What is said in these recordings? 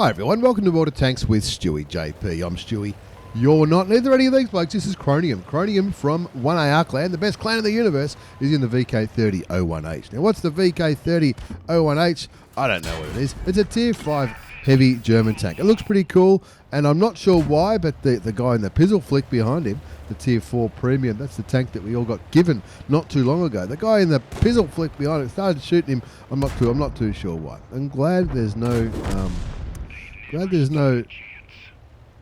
Hi everyone, welcome to Water Tanks with stewiejp. I'm Stewie. You're not. Neither any of these blokes. This is Cronium. Cronium from 1AR clan. The best clan in the universe is in the VK3001H. Now what's the VK3001H? I don't know what it is. It's a tier 5 heavy German tank. It looks pretty cool, and I'm not sure why, but the guy in the pizzle flick behind him, the tier 4 premium, that's the tank that we all got given not too long ago. The guy in the pizzle flick behind it started shooting him. I'm not too sure why. I'm glad there's no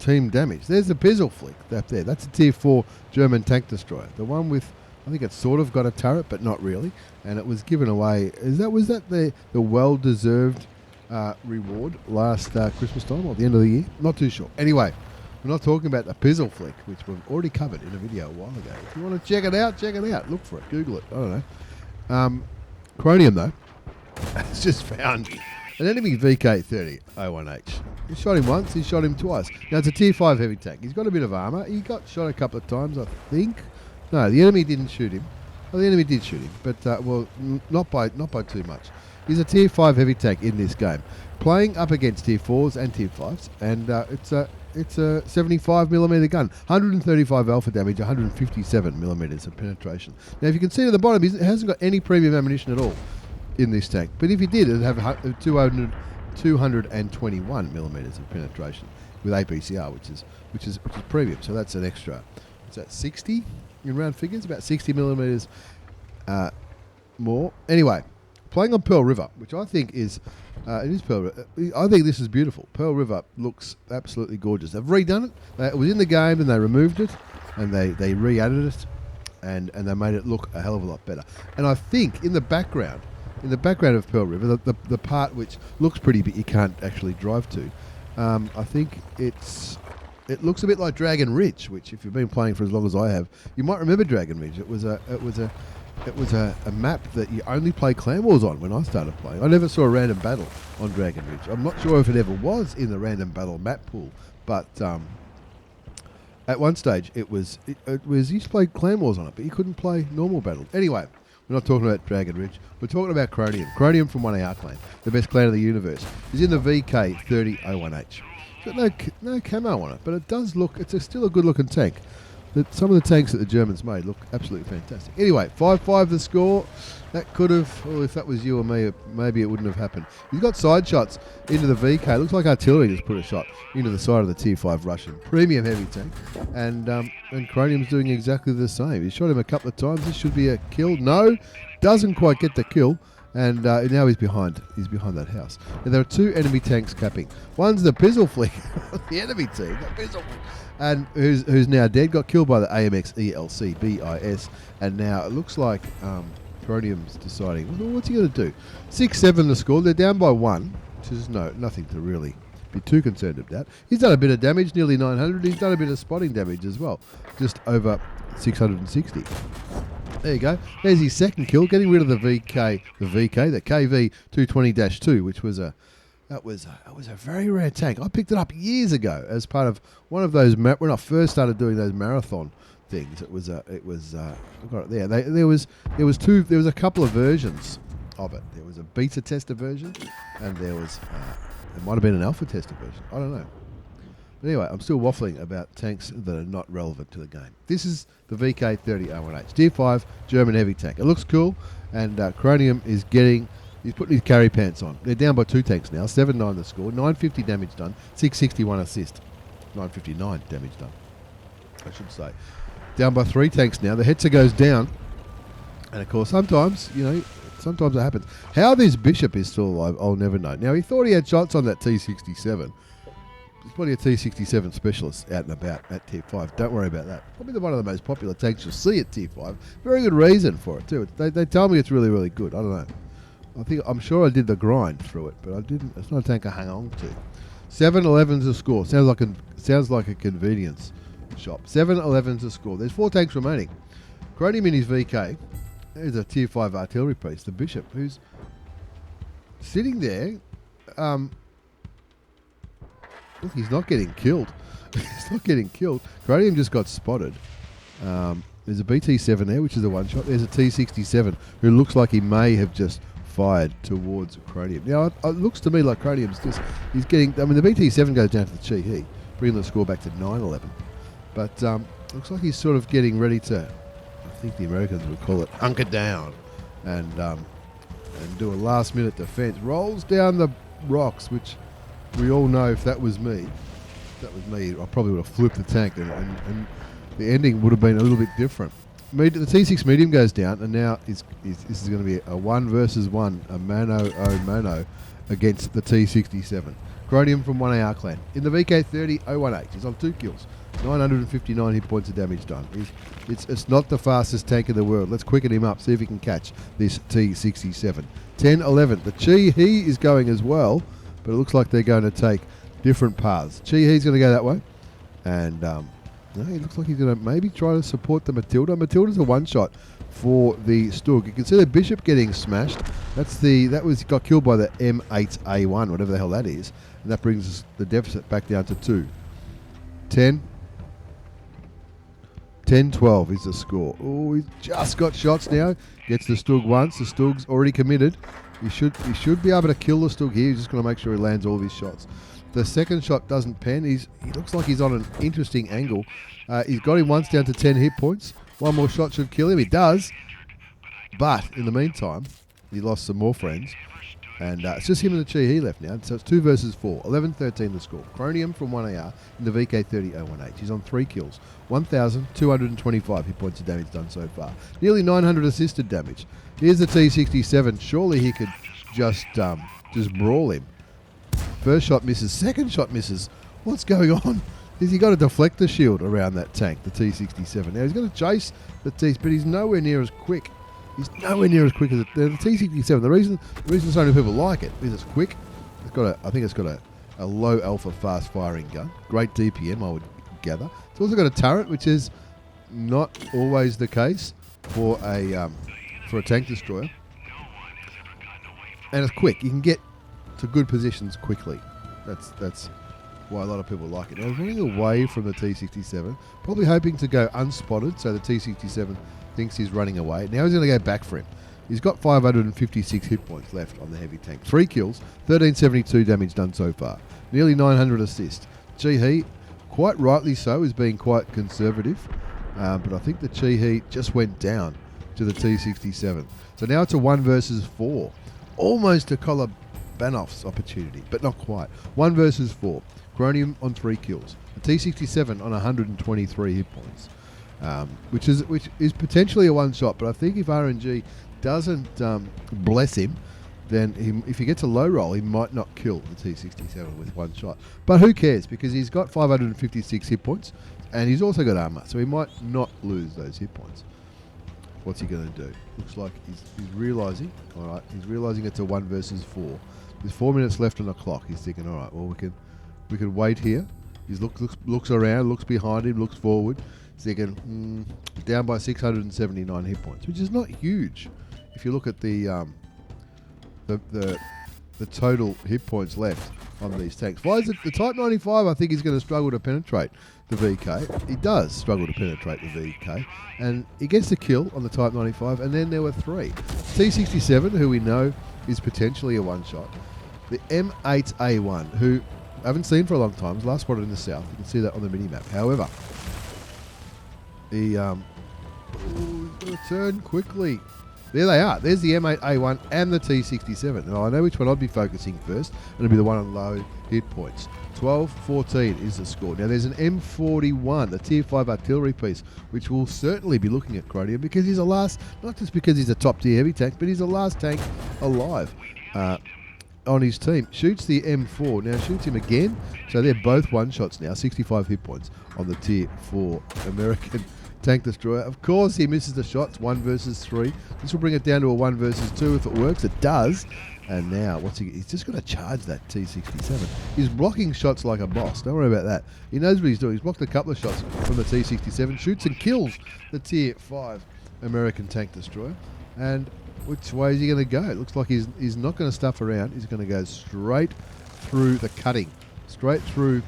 team damage. There's the pizzle flick up there. That's a tier 4 German tank destroyer. The one with, I think it's sort of got a turret, but not really. And it was given away. Was that the well-deserved reward last Christmas time or the end of the year? Not too sure. Anyway, we're not talking about the pizzle flick, which we've already covered in a video a while ago. If you want to check it out, check it out. Look for it. Google it. I don't know. Cronium, though, has just found an enemy VK3001H. He shot him once, he shot him twice. Now, it's a tier 5 heavy tank. He's got a bit of armour. He got shot a couple of times, I think. No, the enemy didn't shoot him. Well, the enemy did shoot him, but, not by too much. He's a tier 5 heavy tank in this game, playing up against tier 4s and tier 5s, and it's a 75mm gun, 135 alpha damage, 157mm of penetration. Now, if you can see at the bottom, it hasn't got any premium ammunition at all in this tank, but if you did, it'd have 221mm of penetration with APCR, which is premium. So that's an extra. Is that 60 in round figures? About 60mm more. Anyway, playing on Pearl River, which I think is it is Pearl River. I think this is beautiful. Pearl River looks absolutely gorgeous. They've redone it. It was in the game and they removed it and they re-added it and they made it look a hell of a lot better. And I think in the background of Pearl River, the part which looks pretty but you can't actually drive to, I think it looks a bit like Dragon Ridge, which if you've been playing for as long as I have, you might remember Dragon Ridge. It was a map that you only play clan wars on when I started playing. I never saw a random battle on Dragon Ridge. I'm not sure if it ever was in the random battle map pool, but at one stage it was you used to play clan wars on it, but you couldn't play normal battles. Anyway, we're not talking about Dragon Ridge. We're talking about Cronium. Cronium from 1AR clan, the best clan of the universe, is in the VK3001H. It's got no camo on it, but it does look. It's still a good looking tank. Some of the tanks that the Germans made look absolutely fantastic. Anyway, 5-5 the score. That could have, well, if that was you or me, maybe it wouldn't have happened. He's got side shots into the VK. Looks like artillery just put a shot into the side of the tier 5 Russian premium heavy tank. And Cronium's doing exactly the same. He shot him a couple of times. This should be a kill. No, doesn't quite get the kill. And now he's behind. He's behind that house. And there are two enemy tanks capping. One's the pizzle flick, the enemy team, the pizzle flick, and who's now dead. Got killed by the AMX ELC BIS, and now it looks like Cronium's deciding, well, what's he going to do? 6-7 the score. They're down by 1, which is nothing to really be too concerned about. He's done a bit of damage, nearly 900. He's done a bit of spotting damage as well, just over 660. There you go. There's his second kill, getting rid of the KV220-2, which was a very rare tank. I picked it up years ago as part of one of those when I first started doing those marathon things. It was I got it there. There was a couple of versions of it. There was a beta tester version, and there might have been an alpha tester version. I don't know. But anyway, I'm still waffling about tanks that are not relevant to the game. This is the VK3001H, tier 5 German heavy tank. It looks cool, and Cronium is he's putting his carry pants on. They're down by 2 tanks now, 7-9 the score, 950 damage done, 661 assist, 959 damage done, I should say. Down by 3 tanks now, the Hetzer goes down, and of course sometimes it happens. How this Bishop is still alive, I'll never know. Now, he thought he had shots on that T67. There's plenty of T67 specialists out and about at tier 5. Don't worry about that. Probably one of the most popular tanks you'll see at tier 5. Very good reason for it too. They tell me it's really, really good. I don't know. I'm sure I did the grind through it, but I didn't. It's not a tank I hang on to. 7-11's a score. Sounds like a convenience shop. 7-11's a score. There's 4 tanks remaining. Cronium in his VK. There's a tier 5 artillery piece, the Bishop, who's sitting there. Look, he's not getting killed. He's not getting killed. Cronium just got spotted. There's a BT7 there, which is a one-shot. There's a T67 who looks like he may have just fired towards Cronium. Now, it looks to me like Cronium's he's getting, I mean, the BT7 goes down to the Chi-He, bringing the score back to 9-11. But looks like he's sort of getting ready to, I think the Americans would call it, hunker down and do a last-minute defense. Rolls down the rocks, which we all know if that was me, I probably would have flipped the tank and the ending would have been a little bit different. The T6 medium goes down, and now this is going to be a 1 versus 1, a mano against the T67. Cronium from 1AR clan. In the VK30 018, he's on 2 kills, 959 hit points of damage done. It's not the fastest tank in the world. Let's quicken him up, see if he can catch this T67. 10-11. The Chi-He is going as well, but it looks like they're going to take different paths. Chi-He's going to go that way, and no, he looks like he's going to maybe try to support the Matilda. Matilda's a one-shot for the Stug. You can see the Bishop getting smashed. Got killed by the M8A1, whatever the hell that is, and that brings us the deficit back down to 2. 10-12 is the score. Oh, he's just got shots now. Gets the Stug once. The Stug's already committed. He should be able to kill the Stug here. He's just going to make sure he lands all of his shots. The second shot doesn't pen. He looks like he's on an interesting angle. He's got him once down to 10 hit points. One more shot should kill him. He does. But in the meantime, he lost some more friends. And it's just him and the Chi-He left now. So it's 2 versus 4. 11-13 the score. Cronium from 1AR in the VK30 018. He's on 3 kills. 1,225 hit points of damage done so far. Nearly 900 assisted damage. Here's the T67. Surely he could just brawl him. First shot misses. Second shot misses. What's going on? Has he got a deflector shield around that tank, the T67? Now he's going to chase the T, but he's nowhere near as quick. He's nowhere near as quick as the T67. The reason so many people like it is it's quick. I think it's got a low alpha fast firing gun. Great DPM, I would gather. It's also got a turret, which is not always the case for a tank destroyer. And it's quick. You can get to good positions quickly. That's why a lot of people like it. Now, he's running away from the T67, probably hoping to go unspotted, so the T67 thinks he's running away. Now he's going to go back for him. He's got 556 hit points left on the heavy tank. 3 kills, 1372 damage done so far. Nearly 900 assists. Chi-He, quite rightly so, is being quite conservative, but I think the Chi-He just went down to the T67. So now it's a 1 versus 4. Almost a Collar Banoff's opportunity, but not quite. 1 versus 4. Cronium on 3 kills. A T67 on 123 hit points, which is potentially a one shot. But I think if RNG doesn't bless him, then if he gets a low roll, he might not kill the T67 with one shot. But who cares? Because he's got 556 hit points, and he's also got armor, so he might not lose those hit points. What's he going to do? Looks like he's realising. All right, he's realising it's a 1 versus 4. There's 4 minutes left on the clock. He's thinking, all right, well, we can wait here. He looks around, looks behind him, looks forward. He's thinking, down by 679 hit points, which is not huge. If you look at the total hit points left on these tanks. Why is it the Type 95? I think he's going to struggle to penetrate the VK. He does struggle to penetrate the VK, and he gets the kill on the Type 95. And then there were 3. T67, who we know is potentially a one shot. The M8A1, who I haven't seen for a long time, was last spotted in the south. You can see that on the mini-map. However, he's going to turn quickly. There they are. There's the M8A1 and the T67. Now, I know which one I'd be focusing first, and it'll be the one on low hit points. 12-14 is the score. Now, there's an M41, a Tier 5 artillery piece, which will certainly be looking at Cronium because he's not just because he's a top-tier heavy tank, but he's the last tank alive on his team. Shoots the M4. Now, shoots him again. So they're both one-shots now. 65 hit points on the Tier 4 American tank destroyer. Of course, he misses the shots. 1 versus 3. This will bring it down to a 1 versus 2 if it works. It does. And now, he's just going to charge that T67. He's blocking shots like a boss. Don't worry about that. He knows what he's doing. He's blocked a couple of shots from the T67. Shoots and kills the Tier 5 American tank destroyer. And which way is he going to go? It looks like he's not going to stuff around. He's going to go straight through the cutting. Straight through.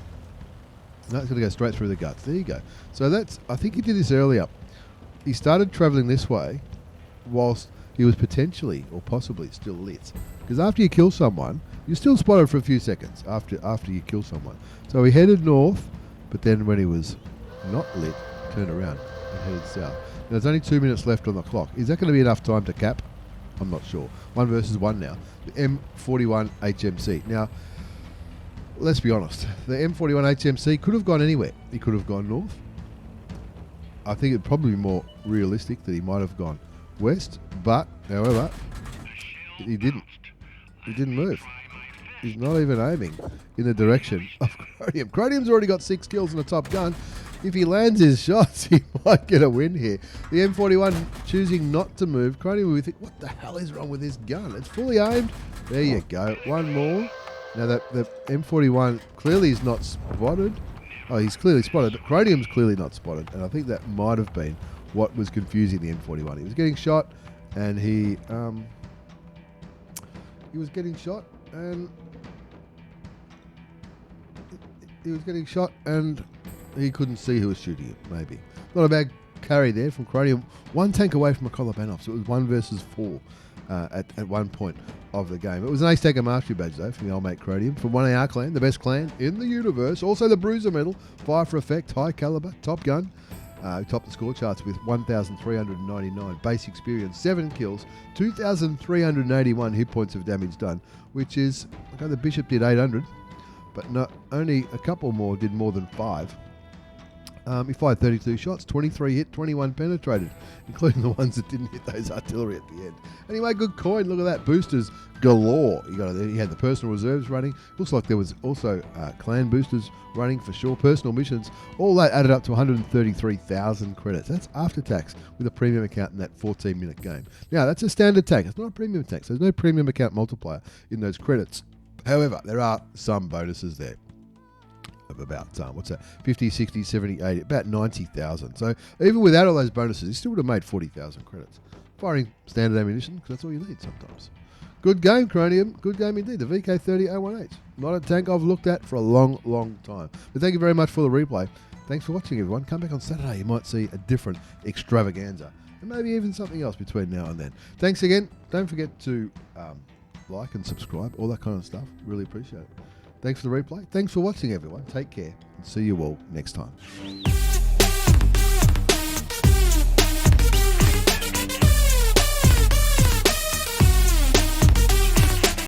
No, it's going to go straight through the guts. There you go. So I think he did this earlier. He started travelling this way whilst he was potentially or possibly still lit. Because after you kill someone, you're still spotted for a few seconds after you kill someone. So he headed north, but then when he was not lit, turned around and headed south. Now there's only 2 minutes left on the clock. Is that going to be enough time to cap? I'm not sure. 1 versus 1 now. The M41 HMC. Now, let's be honest. The M41 HMC could have gone anywhere. He could have gone north. I think it'd probably be more realistic that he might have gone west. But, however, he didn't. He didn't move. He's not even aiming in the direction of Cronium. Cronium's already got 6 kills in a top gun. If he lands his shots, he might get a win here. The M41 choosing not to move. Cronium, we think, what the hell is wrong with this gun? It's fully aimed. There you go. One more. Now, the M41 clearly is not spotted. Oh, he's clearly spotted, but Cronium's clearly not spotted. And I think that might have been what was confusing the M41. He was getting shot, and he was getting shot, and he couldn't see who was shooting him, maybe. Not a bad carry there from Cronium. 1 tank away from a Kolobanov, so it was 1 versus 4 at one point of the game. It was an Ace Taker Mastery badge, though, from the old mate Cronium, from 1AR clan, the best clan in the universe. Also the Bruiser medal, fire for effect, high caliber, top gun. Topped the score charts with 1,399 base experience, 7 kills, 2,381 hit points of damage done, which is, okay, the Bishop did 800, but only a couple more did more than 5. He fired 32 shots, 23 hit, 21 penetrated, including the ones that didn't hit those artillery at the end. Anyway, good coin. Look at that. Boosters galore. He had the personal reserves running. Looks like there was also clan boosters running for sure. Personal missions. All that added up to 133,000 credits. That's after tax with a premium account in that 14-minute game. Now, that's a standard tax. It's not a premium tax. There's no premium account multiplier in those credits. However, there are some bonuses there. Of about, 50, 60, 70, 80, about 90,000. So even without all those bonuses, he still would have made 40,000 credits. Firing standard ammunition, because that's all you need sometimes. Good game, Cronium. Good game indeed. The VK30-018. Not a tank I've looked at for a long, long time. But thank you very much for the replay. Thanks for watching, everyone. Come back on Saturday. You might see a different extravaganza. And maybe even something else between now and then. Thanks again. Don't forget to like and subscribe. All that kind of stuff. Really appreciate it. Thanks for the replay. Thanks for watching, everyone. Take care and see you all next time.